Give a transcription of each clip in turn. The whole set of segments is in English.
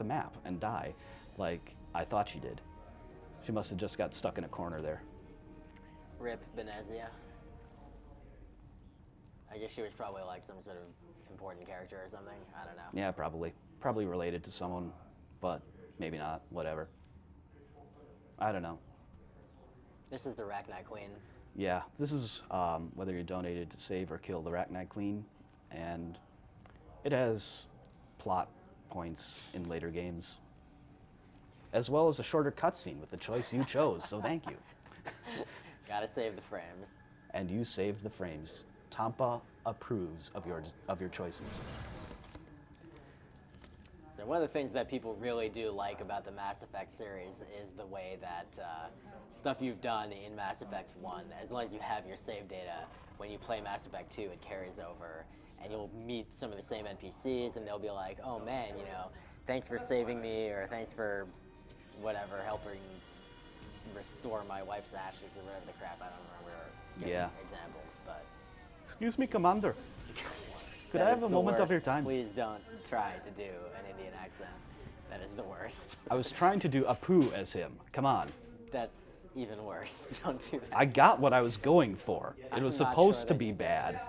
map and die like I thought she did. She must have just got stuck in a corner there. Rip Benezia. I guess she was probably like some sort of important character or something. I don't know. Yeah, probably. Probably related to someone, but maybe not. Whatever. I don't know. This is the Rachni Queen. Yeah, this is whether you're donated to save or kill the Rachni Queen, and it has plot points in later games, as well as a shorter cutscene with the choice you chose, so thank you. Gotta save the frames. And you saved the frames. Tampa approves of your choices. So one of the things that people really do like about the Mass Effect series is the way that stuff you've done in Mass Effect 1, as long as you have your save data, when you play Mass Effect 2, it carries over, and you'll meet some of the same NPCs, and they'll be like, oh man, you know, thanks for saving me, or thanks for whatever, helping restore my wife's ashes, or whatever the crap, I don't remember giving examples, but... Excuse me, Commander. Could I that have is a the moment of worst. your time? Please don't try to do an Indian accent. That is the worst. I was trying to do Apu as him. Come on. That's even worse. Don't do that. I got what I was going for. It was I'm not supposed sure to that be you did. bad.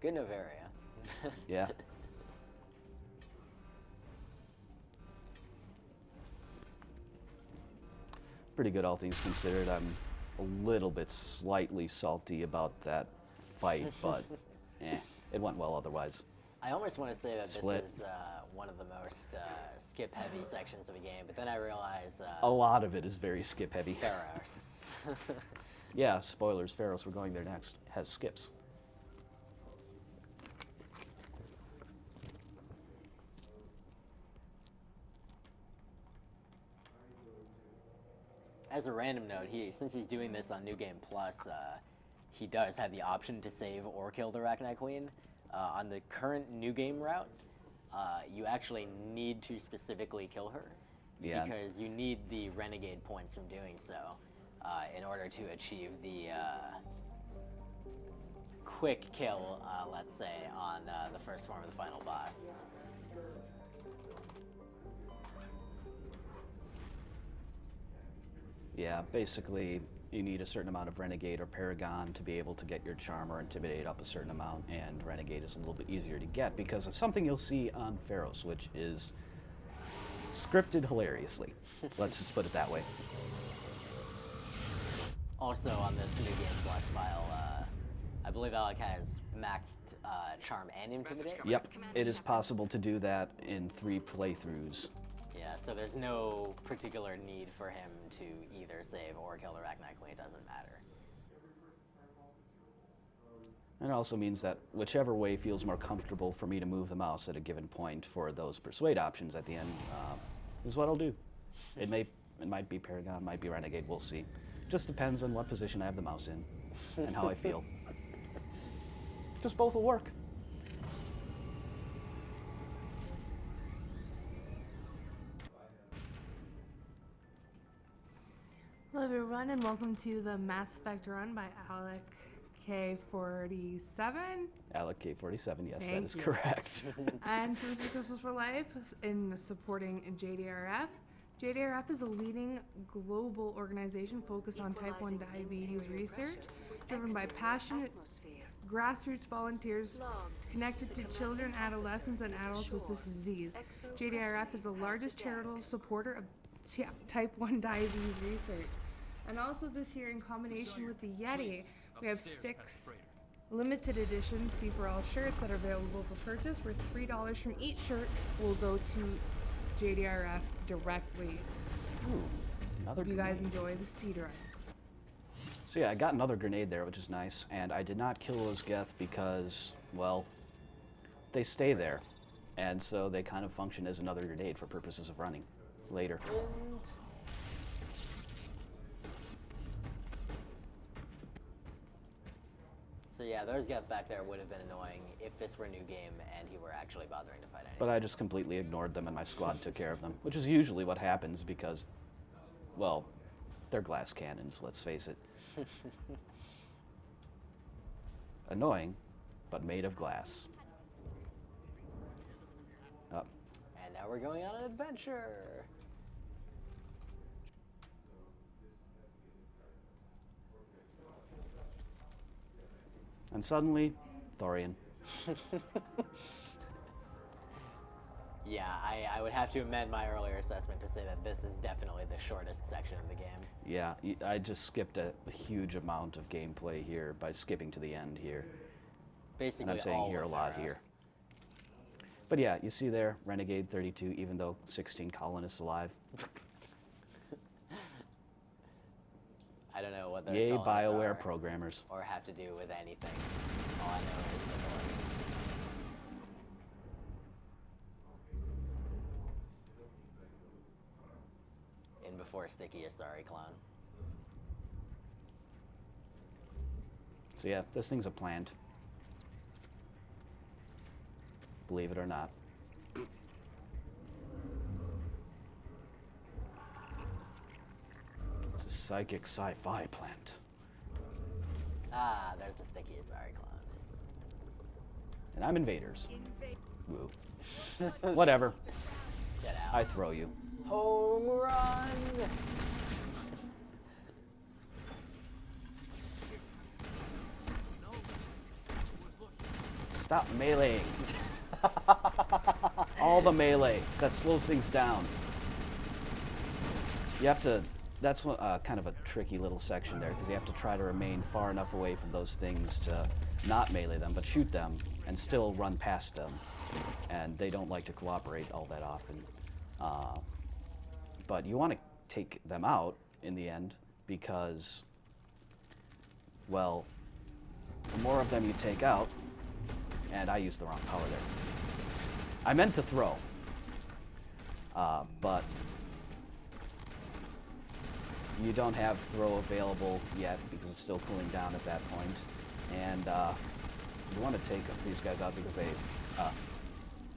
Good Novaria. Yeah. Pretty good, all things considered. I'm a little bit slightly salty about that fight, but it went well otherwise. I almost want to say that Split. this is one of the most skip-heavy sections of a game, but then I realize A lot of it is very skip-heavy. Pharos. Yeah, spoilers, Pharos, we're going there next, has skips. As a random note, since he's doing this on New Game Plus, he does have the option to save or kill the Rachni Queen. On the current New Game route, you actually need to specifically kill her. Yeah. Because you need the Renegade points from doing so in order to achieve the quick kill, let's say, on the first form of the final boss. Yeah, basically, you need a certain amount of Renegade or Paragon to be able to get your Charm or Intimidate up a certain amount, and Renegade is a little bit easier to get because of something you'll see on Pharos, which is scripted hilariously. Let's just put it that way. Also on this New Game Plus file, I believe Alec has maxed Charm and Intimidate. Yep, it is possible to do that in 3 playthroughs. Yeah, so there's no particular need for him to either save or kill the Rachni Queen, it doesn't matter. And it also means that whichever way feels more comfortable for me to move the mouse at a given point for those persuade options at the end is what I'll do. It might be Paragon, might be Renegade, we'll see. Just depends on what position I have the mouse in and how I feel. Because both will work. Hello everyone and welcome to the Mass Effect Run by Alec K47. Alec K47, yes, Thank that is you. correct. And so this is Crystals for Life in supporting JDRF. JDRF is a leading global organization focused on type 1 diabetes research, driven by passionate grassroots volunteers connected to children, adolescents, and adults with this disease. JDRF is the largest charitable supporter of type 1 diabetes research. And also this year, in combination with the Yeti, we have 6 limited edition See For All shirts that are available for purchase, where $3 from each shirt will go to JDRF directly. Ooh, another Hope you guys grenade. enjoy the speed run. So yeah, I got another grenade there, which is nice, and I did not kill those Geth because, well, they stay there, and so they kind of function as another grenade for purposes of running later. And so yeah, those Geth back there would have been annoying if this were a new game and he were actually bothering to fight anyone. But I just completely ignored them and my squad took care of them, which is usually what happens because, well, they're glass cannons, let's face it. Annoying, but made of glass. Up. And now we're going on an adventure. And suddenly, Thorian. Yeah, I would have to amend my earlier assessment to say that this is definitely the shortest section of the game. Yeah, I just skipped a huge amount of gameplay here by skipping to the end here. Basically, And I'm saying all here a of lot Theros. here. But yeah, you see there, Renegade 32, even though 16 colonists alive. I don't know what those Yay, colonists BioWare are programmers. or have to do with anything. All I know is the Thorian. In before Sticky Asari clone. So yeah, this thing's a plant. Believe it or not. It's a psychic sci-fi plant. Ah, there's the Sticky Asari clone. And I'm invaders. Woo. Whatever. Get out. I throw you. Home run! Stop meleeing. All the melee. That slows things down. You have to, that's kind of a tricky little section there, because you have to try to remain far enough away from those things to not melee them, but shoot them and still run past them. And they don't like to cooperate all that often. But you want to take them out in the end because, well, the more of them you take out, and I used the wrong power there. I meant to throw, but you don't have throw available yet because it's still cooling down at that point. And you want to take these guys out because they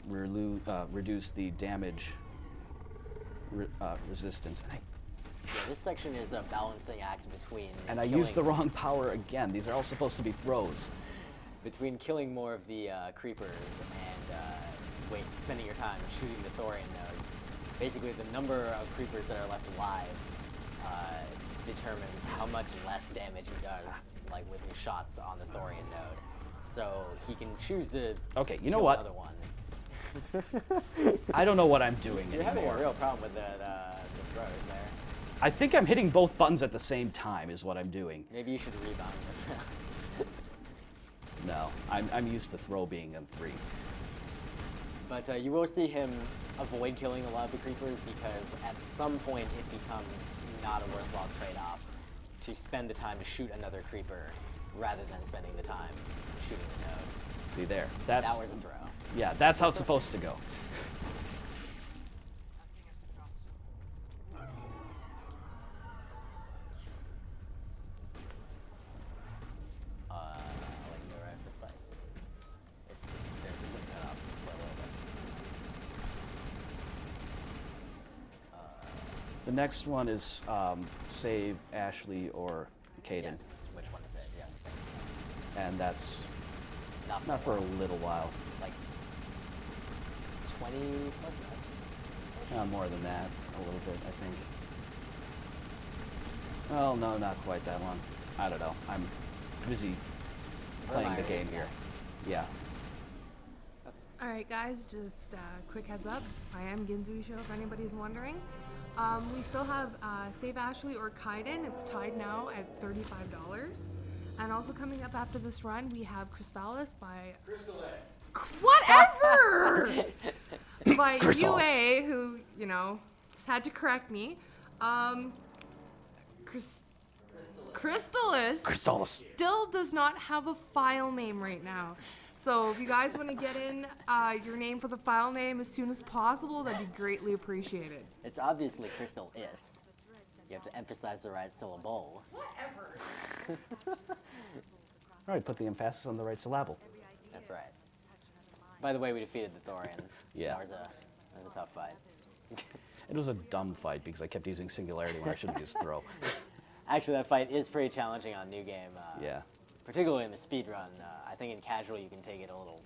reduce the damage resistance. Yeah, this section is a balancing act between And I used the wrong power again. These are all supposed to be throws. between killing more of the creepers and spending your time shooting the Thorian nodes. Basically, the number of creepers that are left alive determines how much less damage he does, like with his shots on the Thorian node. So he can choose to Okay, you know kill what? another one. I don't know what I'm doing You're having anymore. a real problem with the throws there. I think I'm hitting both buttons at the same time is what I'm doing. Maybe you should rebound the throw. No, I'm used to throw being in 3. But you will see him avoid killing a lot of the creepers because at some point it becomes not a worthwhile trade-off to spend the time to shoot another creeper rather than spending the time shooting the node. See there. That's That was a throw. yeah, that's how it's supposed to go. I'll let you go right this fight. There's some cut off for a little bit. The next one is save Ashley or Caden, Yes, which one is it? Yes, thank you. and that's Not not for a long. little while. Like 20 plus minutes? More than that, a little bit, I think. Well, no, not quite that long. I don't know. I'm busy playing the Reminder, game here. Yeah. All right, guys, just quick heads up. I am Ginzui Show, if anybody's wondering. We still have Save Ashley or Kaiden. It's tied now at $35. And also coming up after this run, we have Crystallis by... Whatever! by Crystallis. UA, who, you know, just had to correct me. Crystallis Crystallis. still does not have a file name right now. So if you guys want to get in your name for the file name as soon as possible, that'd be greatly appreciated. It's obviously Crystal Is. You have to emphasize the right syllable. Whatever. All right, put the emphasis on the right syllable. That's right. By the way, we defeated the Thorian. Yeah. That was a tough fight. It was a dumb fight because I kept using singularity when I should have used throw. Actually, that fight is pretty challenging on New Game. Yeah. particularly in the speed run. I think in casual you can take it a little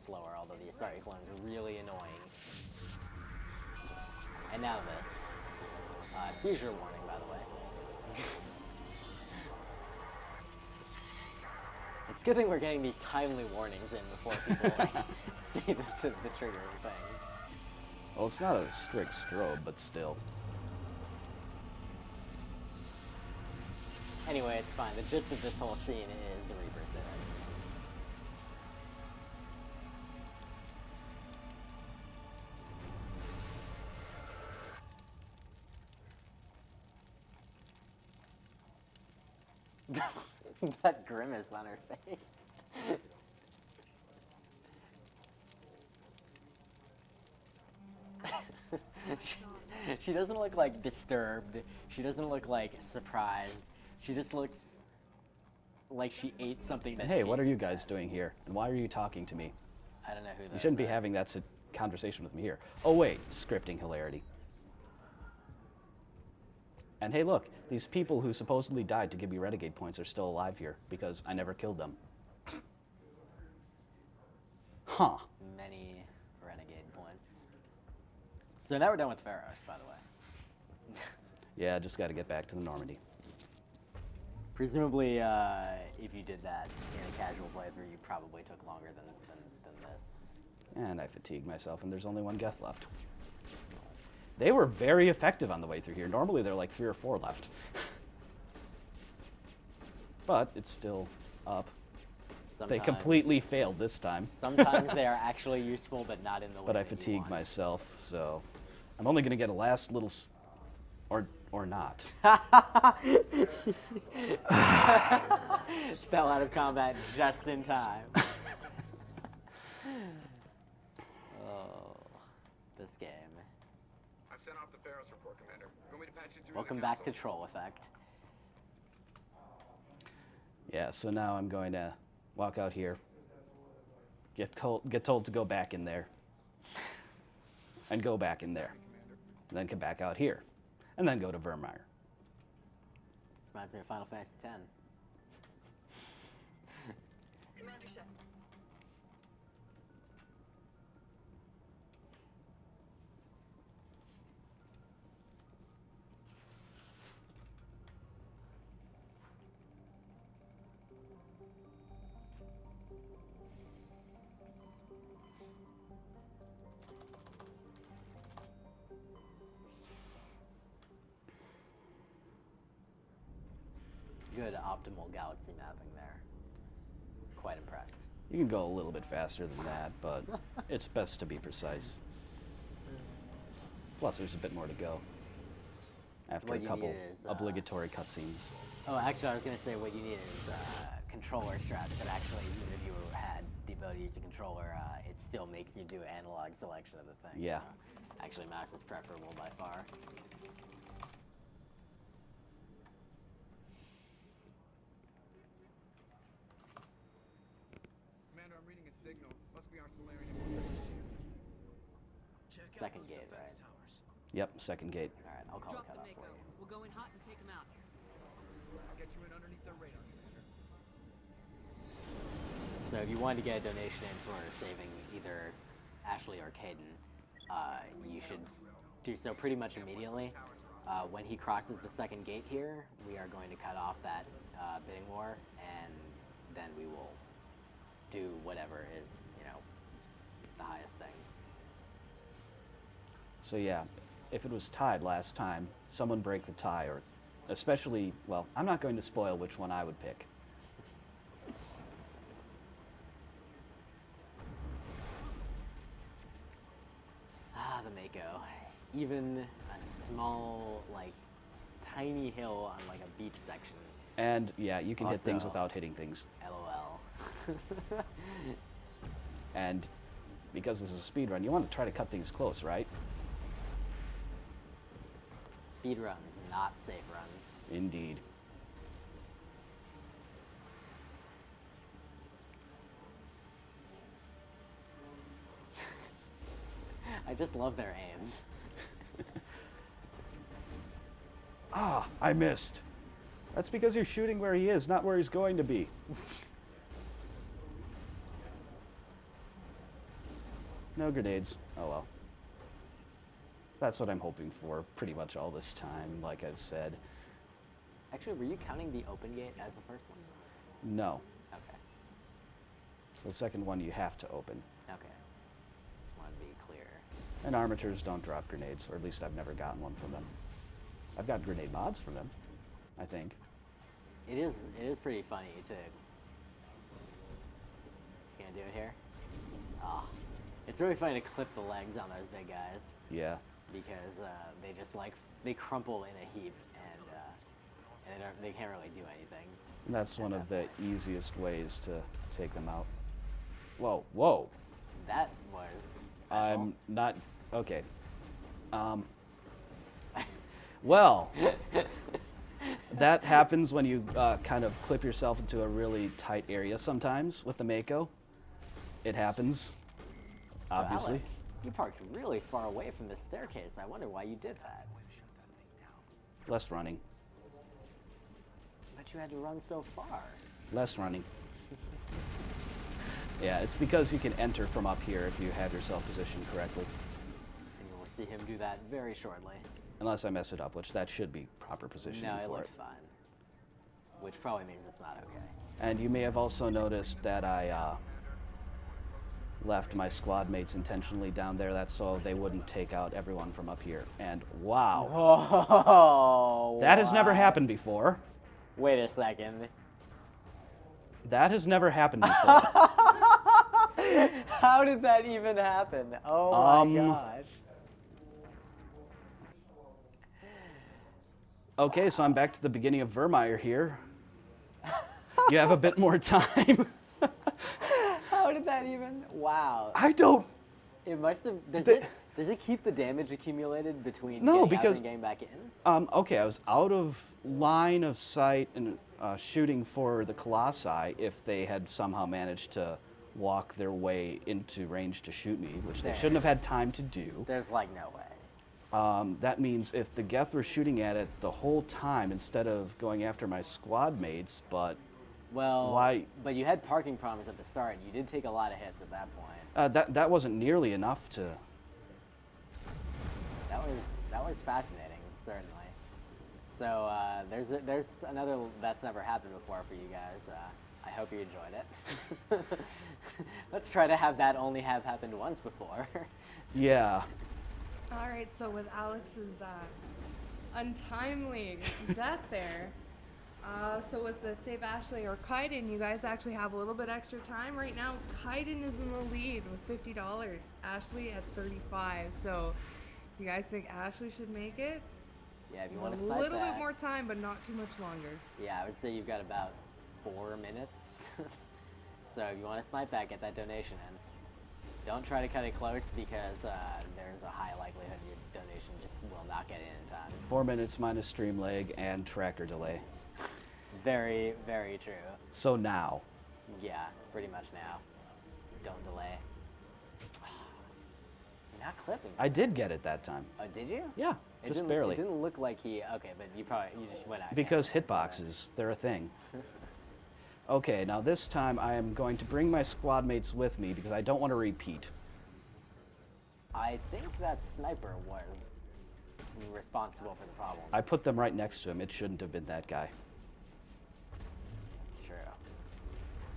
slower, although the Asari clones are really annoying. And now this. Seizure warning, by the way. It's a good thing we're getting these timely warnings in before people like, see the triggering things. Well, it's not a strict strobe, but still. Anyway, it's fine. The gist of this whole scene is the Reaper's dead. That grimace on her face. She doesn't look like disturbed. She doesn't look like surprised. She just looks like she ate something that. Hey, what are you guys doing here? And why are you talking to me? I don't know who that is. You shouldn't be having that conversation with me here. Oh wait, scripting hilarity. And hey look, these people who supposedly died to give me renegade points are still alive here, because I never killed them. Huh. Many renegade points. So now we're done with Pharos, by the way. Yeah, just gotta get back to the Normandy. Presumably, if you did that in a casual playthrough, you probably took longer than this. And I fatigued myself, and there's only one Geth left. They were very effective on the way through here. Normally there are like 3 or 4 left. But it's still up. They completely failed this time. Sometimes they are actually useful, but not in the way But I that you fatigued want. myself, so I'm only going to get a last little... or not. Fell out of combat just in time. Oh, this game. I've sent off the Pharos report, Commander. You want me to patch you through Welcome the back to console? Troll Effect. Yeah, so now I'm going to walk out here, get told to go back in there, and go back in there, and then come back out here, and then go to Vermeer. This reminds me of Final Fantasy X. Commander Shep. Good optimal galaxy mapping there. Quite impressed. You can go a little bit faster than that, but it's best to be precise. Plus, there's a bit more to go after What a you couple need is, obligatory cutscenes. Oh, actually, I was going to say what you need is controller strats, but actually, even if you had the ability to use the controller, it still makes you do analog selection of the thing. Yeah. So actually, mouse is preferable by far. Commander, I'm reading a signal. Must be our Solarian infiltration team. Second gate, right? Yep, second gate. All right, I'll call Drop the the cutoff Mako. for you. We'll go in hot and take him out. I'll get you in underneath their radar, Commander. So if you wanted to get a donation in for saving either Ashley or Caden, you should do so pretty much immediately. When he crosses the second gate here, we are going to cut off that bidding war, and then we will do whatever is, the highest thing. So yeah, if it was tied last time, someone break the tie, or especially, well, I'm not going to spoil which one I would pick. Ah, the Mako. Even a small, tiny hill on a beach section. And yeah, you can hit things Also- without hitting things. LOL. And because this is a speed run, you want to try to cut things close, right? Speed runs, not safe runs. Indeed. I just love their aim. Ah, I missed. That's because you're shooting where he is, not where he's going to be. No grenades. Oh well. That's what I'm hoping for pretty much all this time, like I've said. Actually, were you counting the open gate as the first one? No. Okay. The second one you have to open. Okay. Just want to be clear. And armatures don't drop grenades, or at least I've never gotten one from them. I've got grenade mods from them, I think. It is pretty funny to. Can't do it here. Ah, it's really funny to clip the legs on those big guys Yeah. because they just they crumple in a heap and they can't really do anything. And that's one of the easiest ways to take them out. Whoa, whoa. That was special. I'm not, okay. Well, that happens when you kind of clip yourself into a really tight area sometimes with the Mako. It happens, So, obviously. Alec, you parked really far away from the staircase. I wonder why you did that. Less running. But you had to run so far. Less running. Yeah, it's because you can enter from up here if you have yourself positioned correctly. And you'll see him do that very shortly. Unless I mess it up, which that should be proper positioning No, it for looked fine. Which probably means it's not okay. And you may have also noticed that I left my squad mates intentionally down there. That's so they wouldn't take out everyone from up here. And wow, Oh, that has never wow. happened before. Wait a second. That has never happened before. How did that even happen? Oh my gosh. Okay, so I'm back to the beginning of Vermeer here. You have a bit more time. How did that even? Wow. I don't. It must have. The- Does it keep the damage accumulated between No, getting out because- and getting back in? Okay, I was out of line of sight and shooting for the Colossi if they had somehow managed to walk their way into range to shoot me, which they shouldn't have had time to do. There's like no way. That means if the Geth were shooting at it the whole time instead of going after my squad mates, but Well, Why- But you had parking problems at the start. You did take a lot of hits at that point. that wasn't nearly enough to. That was fascinating, certainly. So there's another that's never happened before for you guys. I hope you enjoyed it. Let's try to have that only have happened once before. Yeah. All right, so with Alex's untimely death there, so with the Save Ashley or Kaiden, you guys actually have a little bit extra time. Right now, Kaiden is in the lead with $50, Ashley at 35. So you guys think Ashley should make it? Yeah, if you A want to snipe little that, bit more time, but not too much longer. Yeah, I would say you've got about 4 minutes. So if you want to snipe that, get that donation in. Don't try to cut it close because there's a high likelihood your donation just will not get in time. 4 minutes minus stream lag and tracker delay. Very, very true. So now. Yeah, pretty much now. Don't delay. You're not clipping. I did get it that time. Oh, did you? Yeah, It just didn't, barely. It didn't look like he. Okay, but you just went out. Because camera. hitboxes, they're a thing. Okay, now this time I am going to bring my squad mates with me because I don't want to repeat. I think that sniper was responsible for the problem. I put them right next to him. It shouldn't have been that guy. It's true.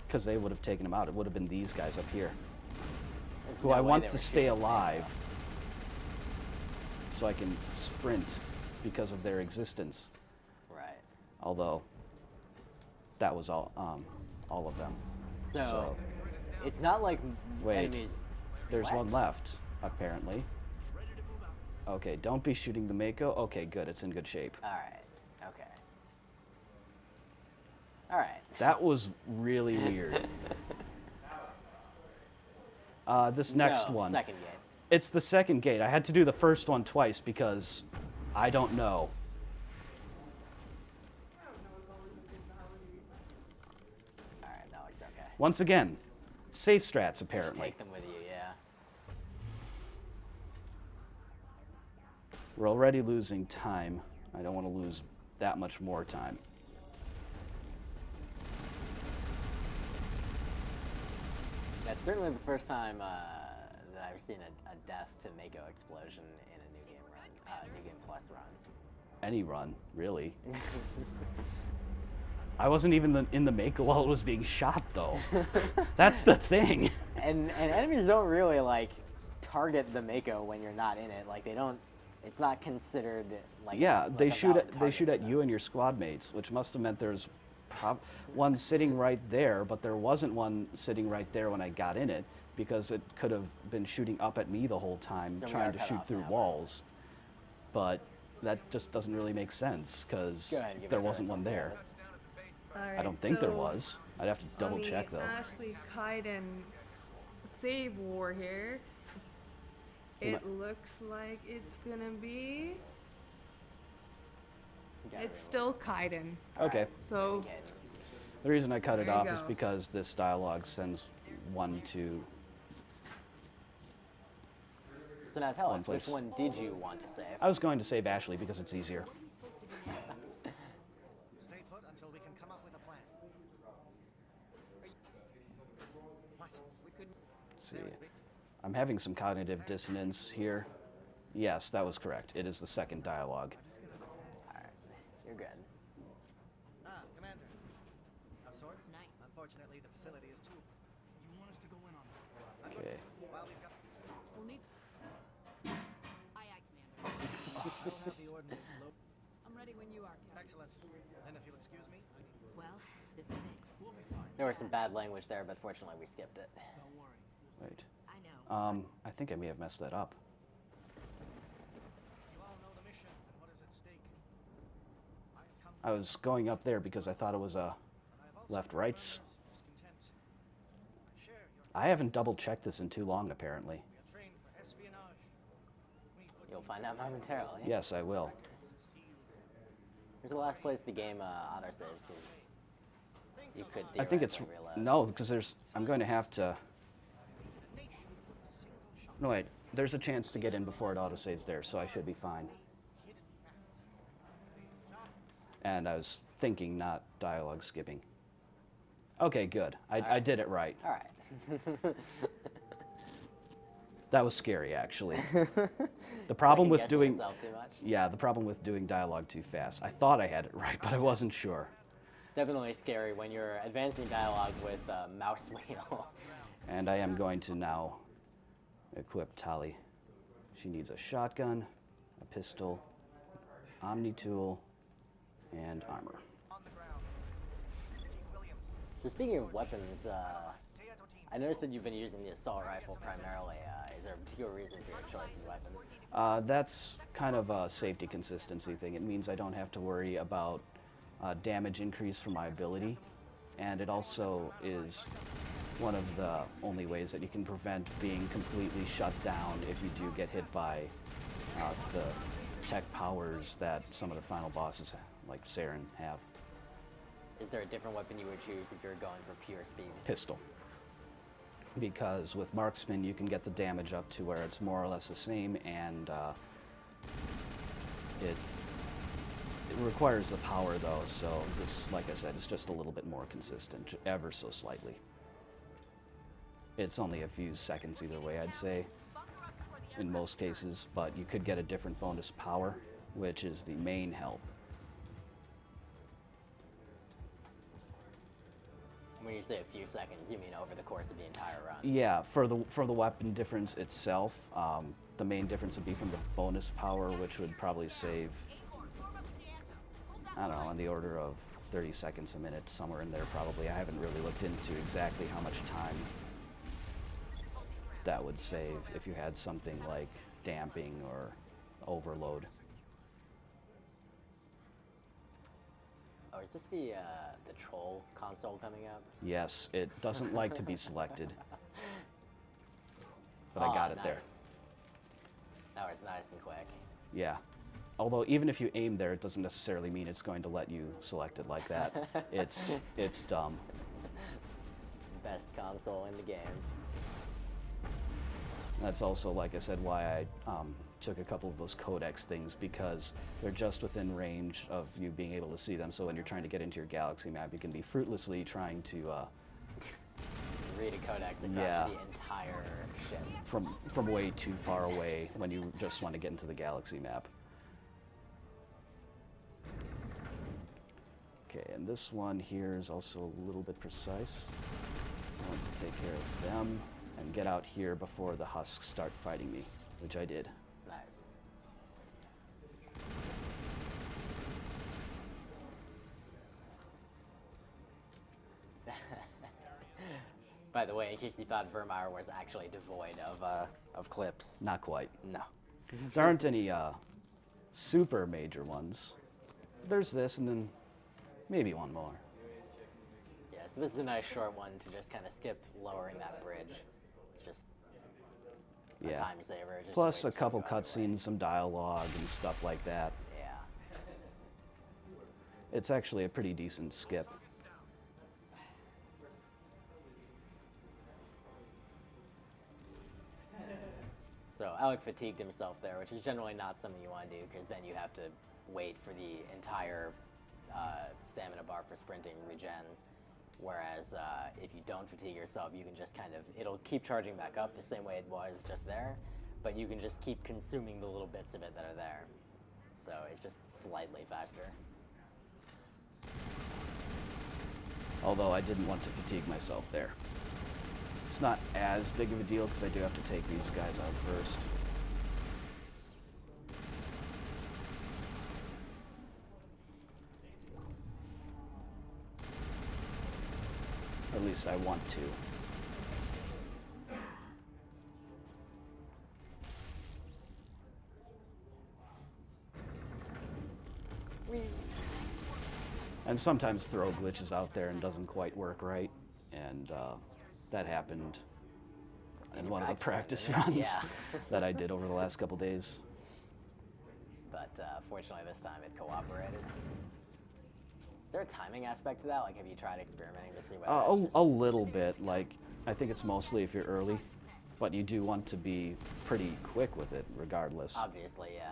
Because they would have taken him out. It would have been these guys up here. There's Who no I way want they to were stay shooting alive. So I can sprint because of their existence. Right. Although, that was all of them. So, it's not like Wait, enemies. There's What? one left, apparently. Okay, don't be shooting the Mako. Okay, good. It's in good shape. All right. Okay. All right. That was really weird. This next No, one. Second gate. It's the second gate. I had to do the first one twice because I don't know. All right. No, it's okay. Once again, safe strats Just apparently. take them with you. Yeah. We're already losing time. I don't want to lose that much more time. That's certainly the first time the I've seen a death to Mako explosion in a New Game run, New Game Plus run. Any run, really. I wasn't even in the Mako while it was being shot, though. That's the thing. And enemies don't really like target the Mako when you're not in it. Like they don't. It's not considered like. Yeah, like they a shoot valid at they shoot target at you and your squad mates, which must have meant there's one sitting right there, but there wasn't one sitting right there when I got in it because it could have been shooting up at me the whole time, So we trying are to cut shoot off through now, right? walls. But that just doesn't really make sense because Go ahead and give there it to wasn't us. one there. Alright, I don't think there so was. I'd have to double on the check though. Ashley Kaiden save war here. You It looks like it's gonna be. You gotta It's reload. still Kaiden. Okay. So Okay. The reason I cut it There you off is go. because this dialogue sends one to. So now tell One us, which place. one did you want to save? I was going to save Ashley because it's easier. Stay put until we can come up with a plan. What? We couldn't. See, I'm having some cognitive dissonance here. Yes, that was correct. It is the second dialogue. Alright, you're good. Ah, Commander. Of sorts? Nice. Unfortunately, the facility is too. You want us to go in on that? Okay. While we've got. We'll need. Aye, aye, Commander. I'll have the ordnance load. I'm ready when you are, Captain. Excellent. And if you'll excuse me, Well, this is it. we'll be fine. There was some bad language there, but fortunately we skipped it. Don't worry. Wait. I know. I think I may have messed that up. You all know the mission and what is at stake. I've come. I was going up there because I thought it was a and I've also left known rights. murderers, discontent. I share your. I haven't double checked this in too long, apparently. We are trained for espionage. We put You'll find out momentarily. Yes, I will. sealed. Here's the last place the game autosaves, because you could I think it's theoretically reload. no, because I'm going to have to. No wait, there's a chance to get in before it autosaves there, so I should be fine. And I was thinking, not dialogue skipping. Okay, good. I did it right. Alright. That was scary, actually. The problem with Second-guessing doing yourself too much. yeah, the problem with doing dialogue too fast. I thought I had it right, but I wasn't sure. It's definitely scary when you're advancing dialogue with mouse wheel. And I am going to now equip Tali. She needs a shotgun, a pistol, Omni tool, and armor. On the ground. Chief Williams. So speaking of weapons, Teato team. I noticed that you've been using the assault rifle primarily. Is there a particular reason for your choice of weapon? That's kind of a safety consistency thing. It means I don't have to worry about damage increase from my ability, and it also is one of the only ways that you can prevent being completely shut down if you do get hit by the tech powers that some of the final bosses, like Saren, have. Is there a different weapon you would choose if you're going for pure speed? Pistol. Because with marksman you can get the damage up to where it's more or less the same, and it requires the power though, so this, like I said, is just a little bit more consistent, ever so slightly. It's only a few seconds either way, I'd say, in most cases, but you could get a different bonus power, which is the main help. When you say a few seconds, you mean over the course of the entire run? Yeah, for the weapon difference itself, the main difference would be from the bonus power, which would probably save, I don't know, on the order of 30 seconds a minute, somewhere in there probably. I haven't really looked into exactly how much time that would save if you had something like damping or overload. Oh, is this the troll console coming up? Yes, it doesn't like to be selected, but I got it there. That was nice and quick. Yeah. Although even if you aim there, it doesn't necessarily mean it's going to let you select it like that. It's dumb. Best console in the game. That's also, like I said, why I took a couple of those codex things, because they're just within range of you being able to see them. So when you're trying to get into your galaxy map, you can be fruitlessly trying to Read a codex across Yeah. the entire ship. from way too far away when you just want to get into the galaxy map. Okay, and this one here is also a little bit precise. I want to take care of them and get out here before the husks start fighting me, which I did. Nice. By the way, in case you thought Vermeer was actually devoid of clips. Not quite. No. There aren't any super major ones. There's this, and then maybe one more. Yeah, so this is a nice short one to just kind of skip lowering that bridge. It's just a Yeah. time saver. Just Plus wait a till couple you go out of the way. cutscenes, some dialogue, and stuff like that. Yeah. It's actually a pretty decent skip. So Alec fatigued himself there, which is generally not something you want to do because then you have to wait for the entire stamina bar for sprinting regens. Whereas if you don't fatigue yourself, you can just kind of, it'll keep charging back up the same way it was just there, but you can just keep consuming the little bits of it that are there. So it's just slightly faster. Although I didn't want to fatigue myself there. It's not as big of a deal because I do have to take these guys out first. Or at least I want to. And sometimes throw glitches out there and doesn't quite work right, and that happened in one of the practice runs Yeah. that I did over the last couple days. But fortunately this time it cooperated. Is there a timing aspect to that? Like, have you tried experimenting to see whether it's just... A little bit, like, I think it's mostly if you're early, but you do want to be pretty quick with it regardless. Obviously, yeah.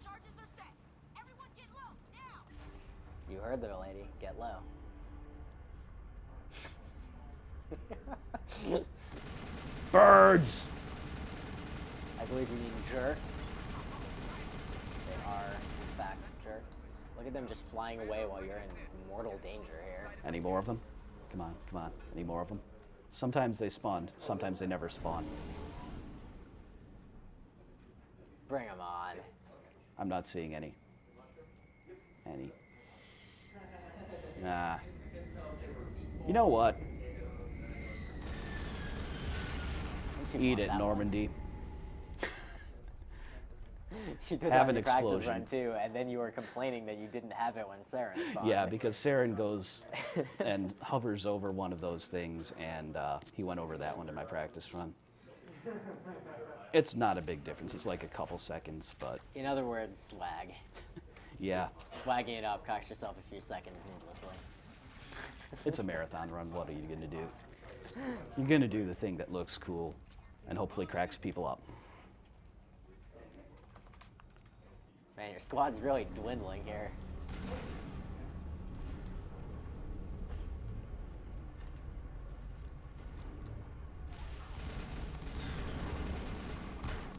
Charges are set. Everyone get low now. You heard the lady. Get low. Birds! I believe you mean jerks. They are, in fact, jerks. Look at them just flying away while you're in mortal danger here. Any more of them? Come on, come on. Any more of them? Sometimes they spawn, sometimes they never spawn. Bring them on. I'm not seeing any. Any. Nah. You know what? Don't you Eat want it, that one? Normandy. You did Have that an on your practice explosion. run too, and then you were complaining that you didn't have it when Saren spawned. Yeah, because Saren goes and hovers over one of those things, and he went over that one in my practice run. It's not a big difference. It's like a couple seconds, but In other words, swag. yeah, Swagging it up cost yourself a few seconds needlessly. it's a marathon run. What are you going to do? You're going to do the thing that looks cool and hopefully cracks people up. Man, your squad's really dwindling here.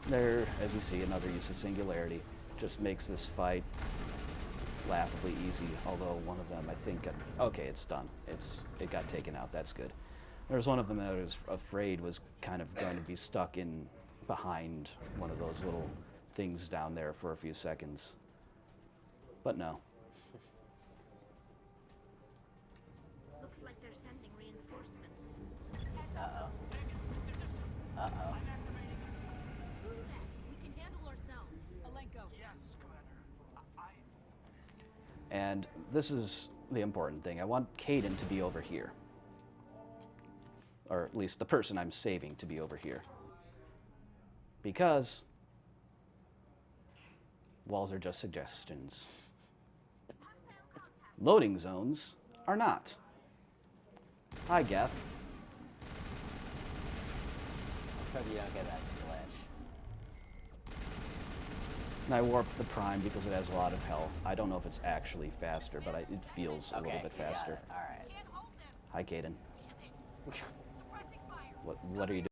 There, as you see, another use of Singularity. Just makes this fight laughably easy, although one of them I think okay, it's done. It got taken out. That's good. There was one of them that I was afraid was kind of going to be stuck in behind one of those little things down there for a few seconds. But no. Looks like they're sending reinforcements. Uh-oh. Uh-oh. Screw that. We can handle ourselves. Alenko. Yes, Commander. I And this is the important thing. I want Caden to be over here. Or at least the person I'm saving to be over here. Because walls are just suggestions. Loading zones are not. Hi, Geth. I hope you don't get that glitch. And I warped the Prime because it has a lot of health. I don't know if it's actually faster, but it feels a little bit you got faster. it. All right. Can't hold them. Hi, Caden. Damn it. Suppressing What are you doing?